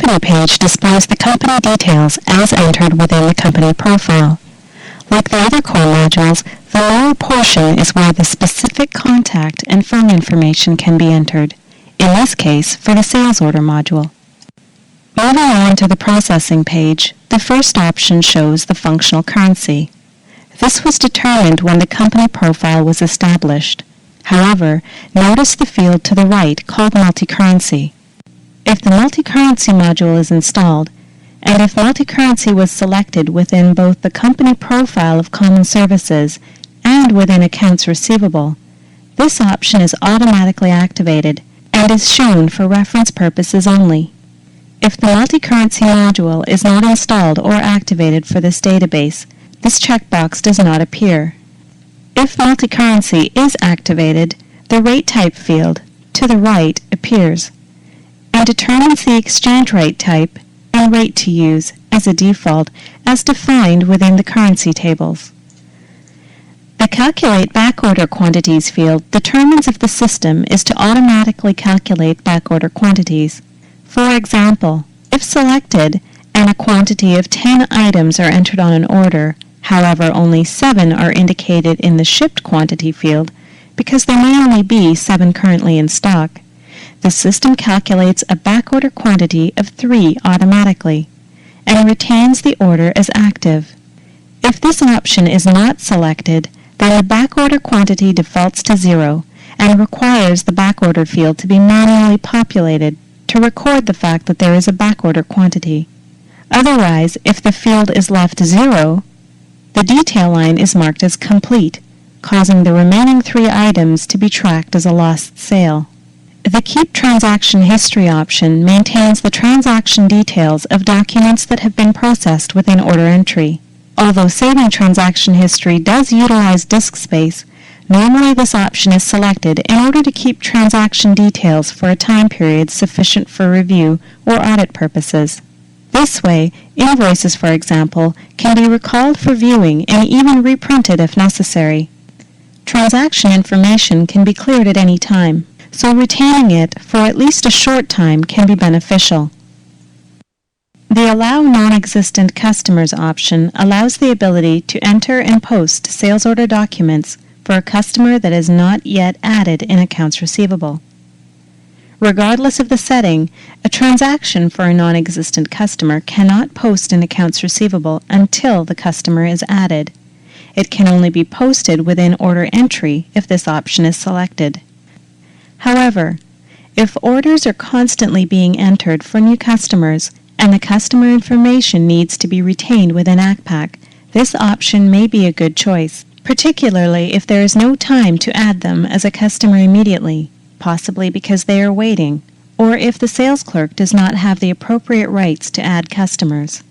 company page displays the company details as entered within the company profile. Like the other core modules, the lower portion is where the specific contact and phone information can be entered, in this case for the sales order module. Moving on to the processing page, the first option shows the functional currency. This was determined when the company profile was established. However, notice the field to the right called multi-currency. If the multi-currency module is installed, and if multi-currency was selected within both the company profile of common services and within accounts receivable, this option is automatically activated and is shown for reference purposes only. If the multi-currency module is not installed or activated for this database, this checkbox does not appear. If multi-currency is activated, the rate type field to the right appears and determines the exchange rate type and rate to use as a default as defined within the currency tables. The Calculate Backorder Quantities field determines if the system is to automatically calculate backorder quantities. For example, if selected and a quantity of 10 items are entered on an order, however only 7 are indicated in the shipped quantity field because there may only be 7 currently in stock, the system calculates a backorder quantity of 3 automatically and retains the order as active. If this option is not selected, then the backorder quantity defaults to 0 and requires the backorder field to be manually populated to record the fact that there is a backorder quantity. Otherwise, if the field is left 0, the detail line is marked as complete, causing the remaining 3 items to be tracked as a lost sale. The Keep Transaction History option maintains the transaction details of documents that have been processed within order entry. Although saving transaction history does utilize disk space, normally this option is selected in order to keep transaction details for a time period sufficient for review or audit purposes. This way, invoices, for example, can be recalled for viewing and even reprinted if necessary. Transaction information can be cleared at any time, so retaining it for at least a short time can be beneficial. The Allow Non-Existent Customers option allows the ability to enter and post sales order documents for a customer that is not yet added in accounts receivable. Regardless of the setting, a transaction for a non-existent customer cannot post in accounts receivable until the customer is added. It can only be posted within order entry if this option is selected. However, if orders are constantly being entered for new customers and the customer information needs to be retained within Accpac, this option may be a good choice, particularly if there is no time to add them as a customer immediately, possibly because they are waiting, or if the sales clerk does not have the appropriate rights to add customers.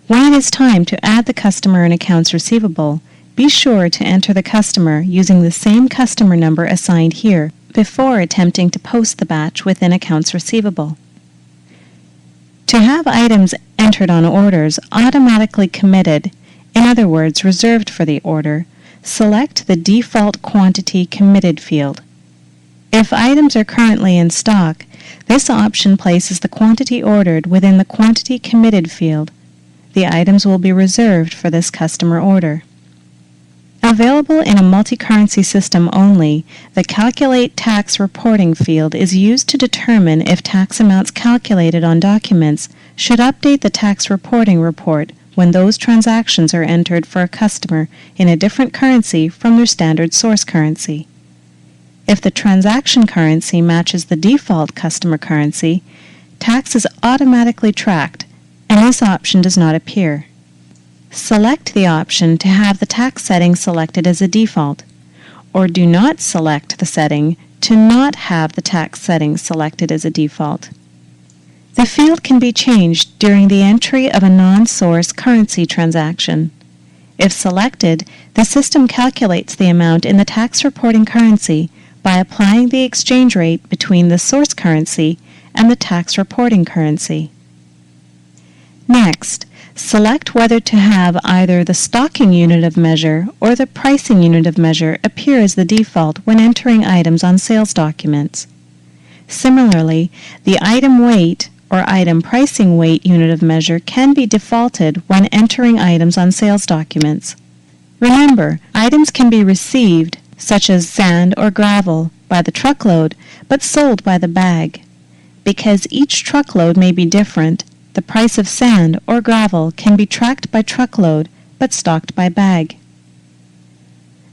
When it is time to add the customer in accounts receivable, be sure to enter the customer using the same customer number assigned here before attempting to post the batch within accounts receivable. To have items entered on orders automatically committed, in other words reserved for the order, select the Default Quantity Committed field. If items are currently in stock, this option places the quantity ordered within the Quantity Committed field. The items will be reserved for this customer order. Available in a multi-currency system only, the Calculate Tax Reporting field is used to determine if tax amounts calculated on documents should update the tax reporting report when those transactions are entered for a customer in a different currency from their standard source currency. If the transaction currency matches the default customer currency, tax is automatically tracked, and this option does not appear. Select the option to have the tax setting selected as a default, or do not select the setting to not have the tax setting selected as a default. The field can be changed during the entry of a non-source currency transaction. If selected, the system calculates the amount in the tax reporting currency by applying the exchange rate between the source currency and the tax reporting currency. Next, select whether to have either the stocking unit of measure or the pricing unit of measure appear as the default when entering items on sales documents. Similarly, the item weight or item pricing weight unit of measure can be defaulted when entering items on sales documents. Remember, items can be received, such as sand or gravel, by the truckload, but sold by the bag. Because each truckload may be different, the price of sand or gravel can be tracked by truckload, but stocked by bag.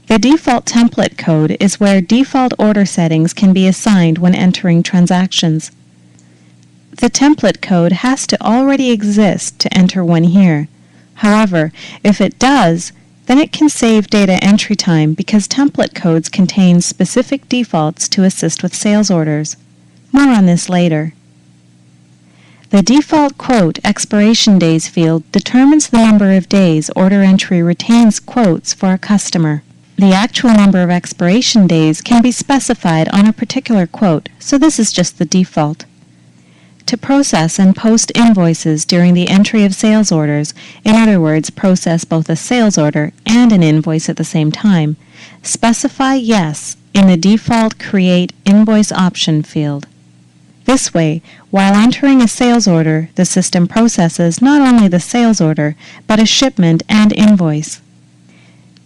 The default template code is where default order settings can be assigned when entering transactions. The template code has to already exist to enter one here. However, if it does, then it can save data entry time because template codes contain specific defaults to assist with sales orders. More on this later. The default quote expiration days field determines the number of days order entry retains quotes for a customer. The actual number of expiration days can be specified on a particular quote, so this is just the default. To process and post invoices during the entry of sales orders, in other words, process both a sales order and an invoice at the same time, specify Yes in the default Create Invoice option field. This way, while entering a sales order, the system processes not only the sales order, but a shipment and invoice.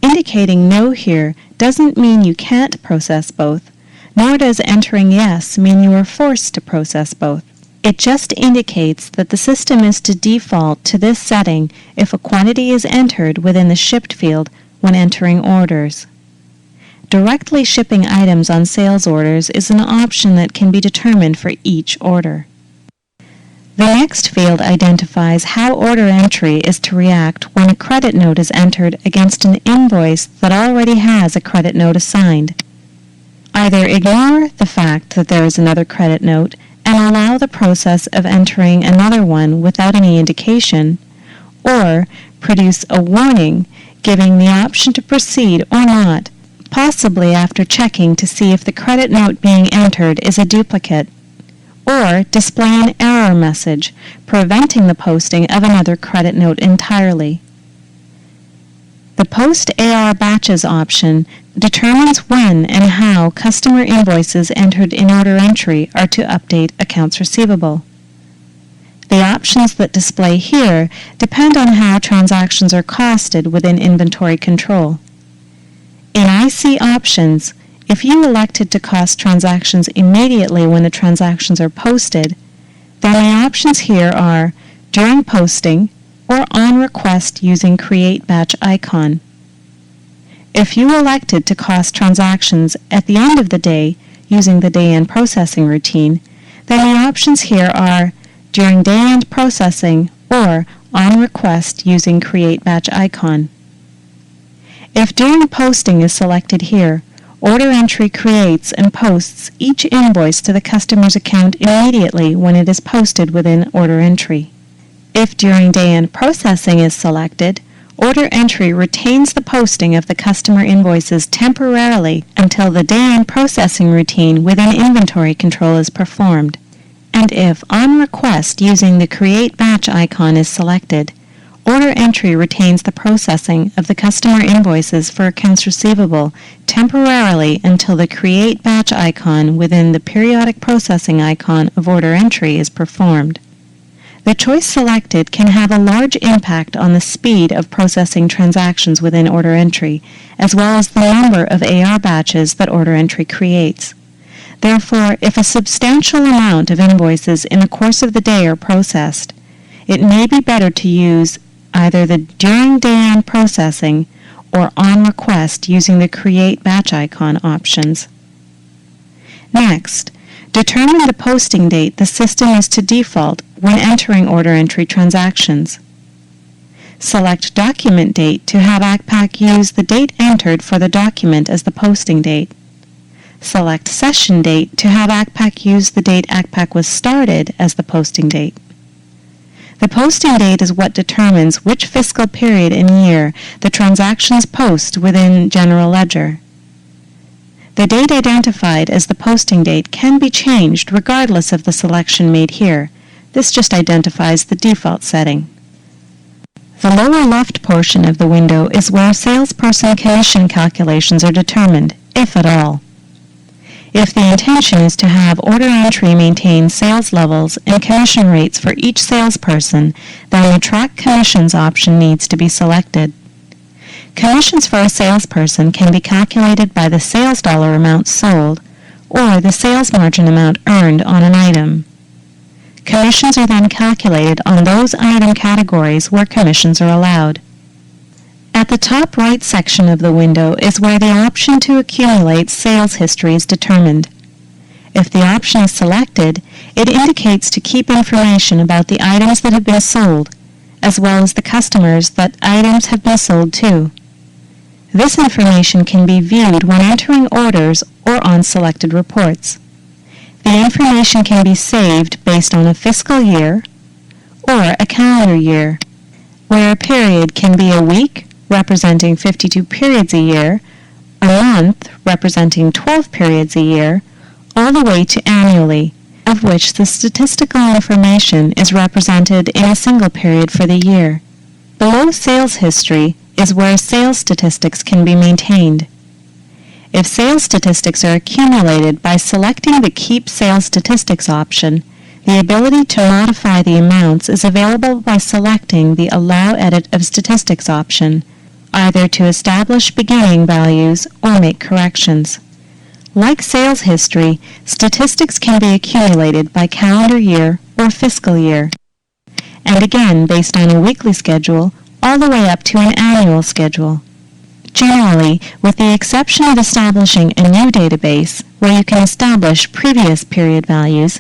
Indicating No here doesn't mean you can't process both, nor does entering Yes mean you are forced to process both. It just indicates that the system is to default to this setting if a quantity is entered within the Shipped field when entering orders. Directly shipping items on sales orders is an option that can be determined for each order. The next field identifies how order entry is to react when a credit note is entered against an invoice that already has a credit note assigned. Either ignore the fact that there is another credit note and allow the process of entering another one without any indication, or produce a warning giving the option to proceed or not, possibly after checking to see if the credit note being entered is a duplicate, or display an error message preventing the posting of another credit note entirely. The Post AR Batches option determines when and how customer invoices entered in order entry are to update accounts receivable. The options that display here depend on how transactions are costed within inventory control. In IC options, if you elected to cost transactions immediately when the transactions are posted, then the options here are during posting or on request using Create Batch icon. If you elected to cost transactions at the end of the day using the day-end processing routine, then the options here are during day-end processing or on request using Create Batch icon. If during posting is selected here, order entry creates and posts each invoice to the customer's account immediately when it is posted within order entry. If during day-end processing is selected, order entry retains the posting of the customer invoices temporarily until the day-end processing routine within inventory control is performed. And if on request using the Create Batch icon is selected, order entry retains the processing of the customer invoices for accounts receivable temporarily until the Create Batch icon within the periodic processing icon of order entry is performed. The choice selected can have a large impact on the speed of processing transactions within order entry, as well as the number of AR batches that order entry creates. Therefore, if a substantial amount of invoices in the course of the day are processed, it may be better to use either the during day-end processing or on request using the Create Batch icon options. Next, determine the posting date the system is to default when entering order entry transactions. Select Document Date to have Accpac use the date entered for the document as the posting date. Select Session Date to have Accpac use the date Accpac was started as the posting date. The posting date is what determines which fiscal period and year the transactions post within General Ledger. The date identified as the posting date can be changed regardless of the selection made here. This just identifies the default setting. The lower left portion of the window is where salesperson commission calculations are determined, if at all. If the intention is to have order entry maintain sales levels and commission rates for each salesperson, then the Track Commissions option needs to be selected. Commissions for a salesperson can be calculated by the sales dollar amount sold or the sales margin amount earned on an item. Commissions are then calculated on those item categories where commissions are allowed. At the top right section of the window is where the option to accumulate sales history is determined. If the option is selected, it indicates to keep information about the items that have been sold, as well as the customers that items have been sold to. This information can be viewed when entering orders or on selected reports. The information can be saved based on a fiscal year or a calendar year, where a period can be a week, representing 52 periods a year, a month, representing 12 periods a year, all the way to annually, of which the statistical information is represented in a single period for the year. Below sales history is where sales statistics can be maintained. If sales statistics are accumulated by selecting the Keep Sales Statistics option, the ability to modify the amounts is available by selecting the Allow Edit of Statistics option, either to establish beginning values or make corrections. Like sales history, statistics can be accumulated by calendar year or fiscal year, and again based on a weekly schedule all the way up to an annual schedule. Generally, with the exception of establishing a new database where you can establish previous period values,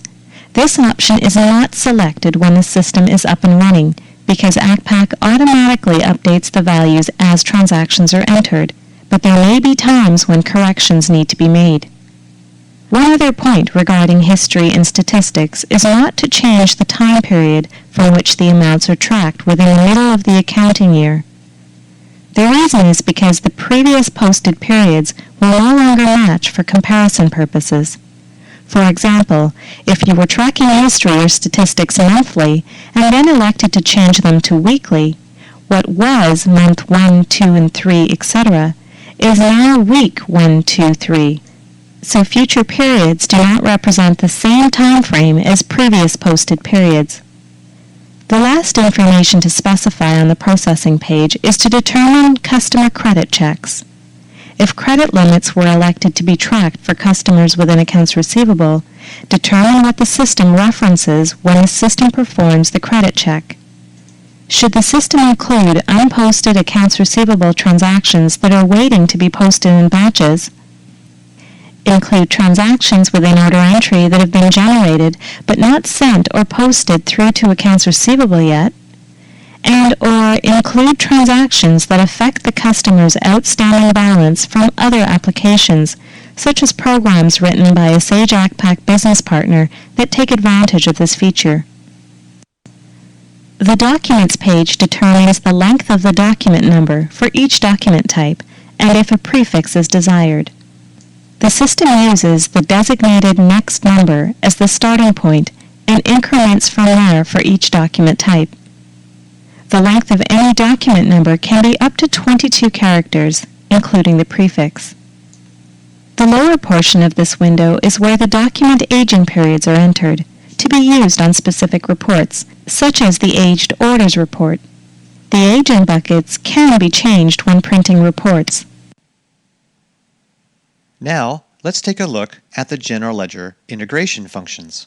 this option is not selected when the system is up and running, because Accpac automatically updates the values as transactions are entered, but there may be times when corrections need to be made. One other point regarding history and statistics is not to change the time period from which the amounts are tracked within the middle of the accounting year. The reason is because the previous posted periods will no longer match for comparison purposes. For example, if you were tracking history or statistics monthly and then elected to change them to weekly, what was month 1, 2, and 3, etc., is now week 1, 2, 3. So future periods do not represent the same time frame as previous posted periods. The last information to specify on the processing page is to determine customer credit checks. If credit limits were elected to be tracked for customers within accounts receivable, determine what the system references when the system performs the credit check. Should the system include unposted accounts receivable transactions that are waiting to be posted in batches, include transactions within order entry that have been generated but not sent or posted through to accounts receivable yet, and or include transactions that affect the customer's outstanding balance from other applications, such as programs written by a Sage Accpac business partner that take advantage of this feature. The Documents page determines the length of the document number for each document type and if a prefix is desired. The system uses the designated next number as the starting point and increments from there for each document type. The length of any document number can be up to 22 characters, including the prefix. The lower portion of this window is where the document aging periods are entered, to be used on specific reports, such as the Aged Orders report. The aging buckets can be changed when printing reports. Now, let's take a look at the General Ledger integration functions.